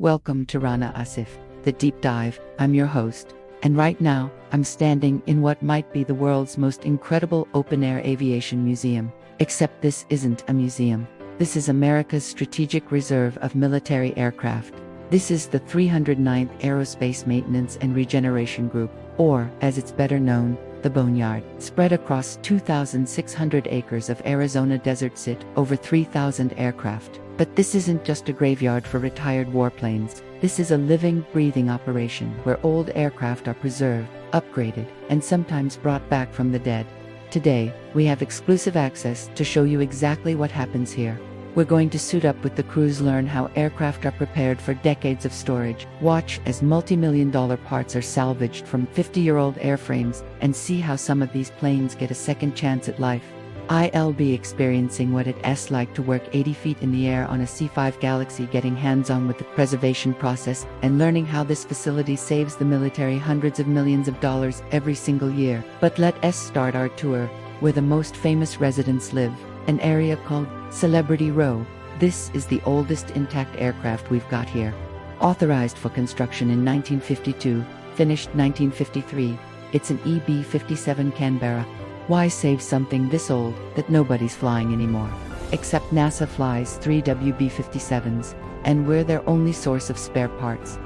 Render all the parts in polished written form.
Welcome to Rana Asif, The Deep Dive. I'm your host, and right now, I'm standing in what might be the world's most incredible open-air aviation museum. Except this isn't a museum. This is America's strategic reserve of military aircraft. This is the 309th Aerospace Maintenance and Regeneration Group, or, as it's better known, the Boneyard. Spread across 2,600 acres of Arizona desert sit over 3,000 aircraft. But this isn't just a graveyard for retired warplanes. This is a living, breathing operation where old aircraft are preserved, upgraded, and sometimes brought back from the dead. Today, we have exclusive access to show you exactly what happens here. We're going to suit up with the crews, learn how aircraft are prepared for decades of storage, watch as multi-million-dollar parts are salvaged from 50-year-old airframes, and see how some of these planes get a second chance at life. I'll be experiencing what it's like to work 80 feet in the air on a C-5 Galaxy, getting hands-on with the preservation process, and learning how this facility saves the military hundreds of millions of dollars every single year. But let's start our tour where the most famous residents live, an area called Celebrity Row. This is the oldest intact aircraft we've got here. Authorized for construction in 1952, finished 1953, it's an EB-57 Canberra. Why save something this old that nobody's flying anymore? Except NASA flies 3 WB-57s, and we're their only source of spare parts.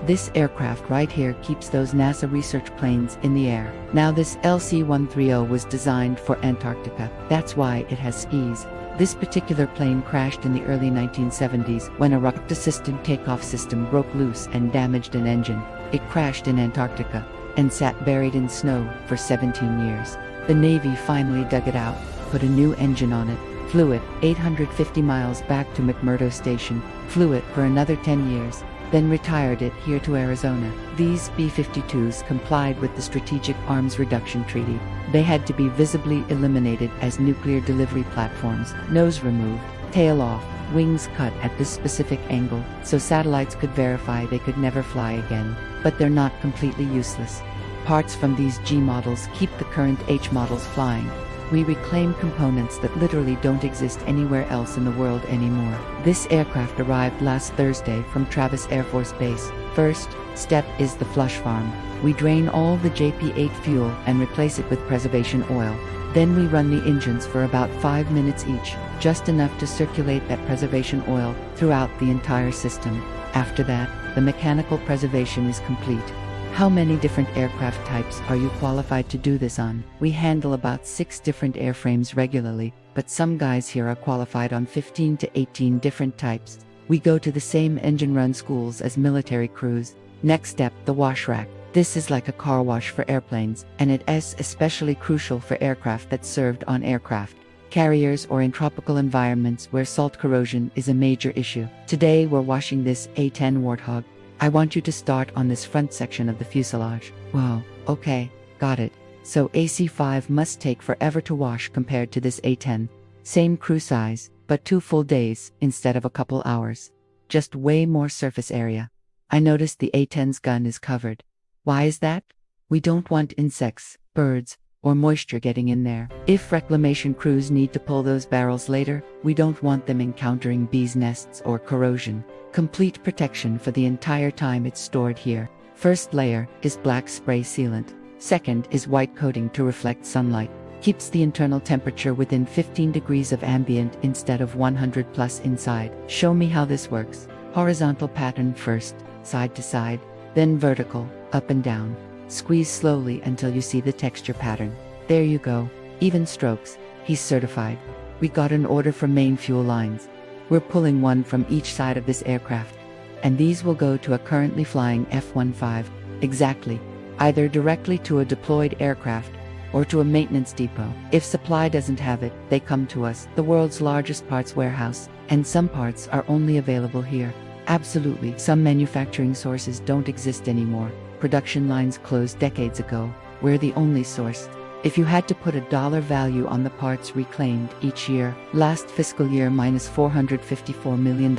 This aircraft right here keeps those NASA research planes in the air. Now this LC-130 was designed for Antarctica. That's why it has skis. This particular plane crashed in the early 1970s when a rocket-assisted takeoff system broke loose and damaged an engine. It crashed in Antarctica and sat buried in snow for 17 years. The Navy finally dug it out, put a new engine on it, flew it 850 miles back to McMurdo Station, flew it for another 10 years, then retired it here to Arizona. These B-52s complied with the Strategic Arms Reduction Treaty. They had to be visibly eliminated as nuclear delivery platforms, nose removed, tail off, wings cut at this specific angle, so satellites could verify they could never fly again. But they're not completely useless. Parts from these G models keep the current H models flying. We reclaim components that literally don't exist anywhere else in the world anymore. This aircraft arrived last Thursday from Davis Air Force Base. First step is the flush farm. We drain all the JP-8 fuel and replace it with preservation oil. Then we run the engines for about 5 minutes each, just enough to circulate that preservation oil throughout the entire system. After that, the mechanical preservation is complete. How many different aircraft types are you qualified to do this on? We handle about 6 different airframes regularly, but some guys here are qualified on 15 to 18 different types. We go to the same engine run schools as military crews. Next step, the wash rack. This is like a car wash for airplanes, and it is especially crucial for aircraft that served on aircraft carriers or in tropical environments where salt corrosion is a major issue. Today we're washing this A-10 Warthog. I want you to start on this front section of the fuselage. Wow, okay, got it. So AC-5 must take forever to wash compared to this A-10. Same crew size, but 2 full days instead of a couple hours. Just way more surface area. I noticed the A-10's gun is covered. Why is that? We don't want insects, birds, or moisture getting in there. If reclamation crews need to pull those barrels later, we don't want them encountering bees' nests or corrosion. Complete protection for the entire time it's stored here. First layer is black spray sealant. Second is white coating to reflect sunlight. Keeps the internal temperature within 15 degrees of ambient instead of 100 plus inside. Show me how this works. Horizontal pattern first, side to side, then vertical, up and down. Squeeze slowly until you see the texture pattern. There you go. Even strokes. He's certified. We got an order from main fuel lines. We're pulling one from each side of this aircraft. And these will go to a currently flying F-15. Exactly. Either directly to a deployed aircraft, or to a maintenance depot. If supply doesn't have it, they come to us, the world's largest parts warehouse, and some parts are only available here. Absolutely. Some manufacturing sources don't exist anymore. Production lines closed decades ago. We're the only source. If you had to put a dollar value on the parts reclaimed each year, last fiscal year minus $454 million,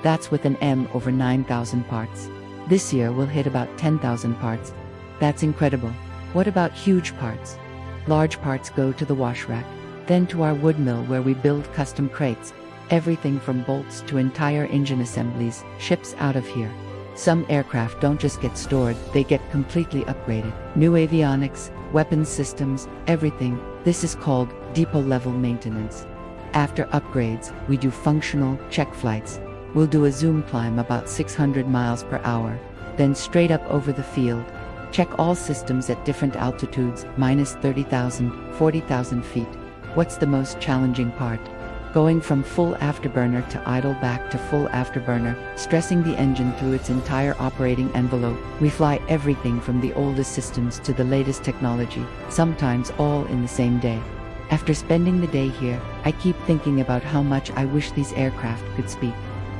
that's with an M over 9,000 parts. This year we'll hit about 10,000 parts. That's incredible. What about huge parts? Large parts go to the wash rack, then to our wood mill where we build custom crates. Everything from bolts to entire engine assemblies ships out of here. Some aircraft don't just get stored, they get completely upgraded. New avionics, weapons systems, everything. This is called depot-level maintenance. After upgrades, we do functional check flights. We'll do a zoom climb about 600 miles per hour, then straight up over the field. Check all systems at different altitudes, minus 30,000, 40,000 feet. What's the most challenging part? Going from full afterburner to idle back to full afterburner, stressing the engine through its entire operating envelope. We fly everything from the oldest systems to the latest technology, sometimes all in the same day. After spending the day here, I keep thinking about how much I wish these aircraft could speak.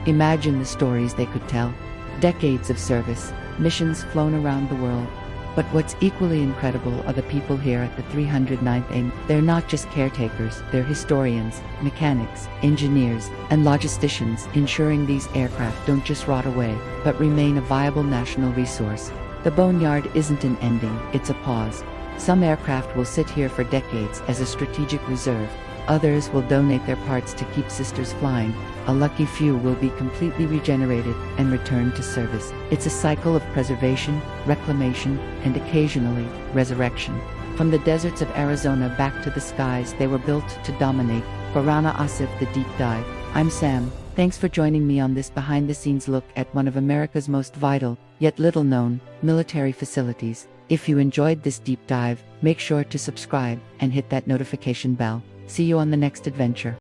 Imagine the stories they could tell. Decades of service, missions flown around the world. But what's equally incredible are the people here at the 309th AIM. They're not just caretakers, they're historians, mechanics, engineers, and logisticians, ensuring these aircraft don't just rot away, but remain a viable national resource. The Boneyard isn't an ending, it's a pause. Some aircraft will sit here for decades as a strategic reserve. Others will donate their parts to keep sisters flying. A lucky few will be completely regenerated and returned to service. It's a cycle of preservation, reclamation, and occasionally, resurrection. From the deserts of Arizona back to the skies they were built to dominate. For Rana Asif, the Deep Dive, I'm Sam. Thanks for joining me on this behind-the-scenes look at one of America's most vital, yet little-known, military facilities. If you enjoyed this deep dive, make sure to subscribe and hit that notification bell. See you on the next adventure.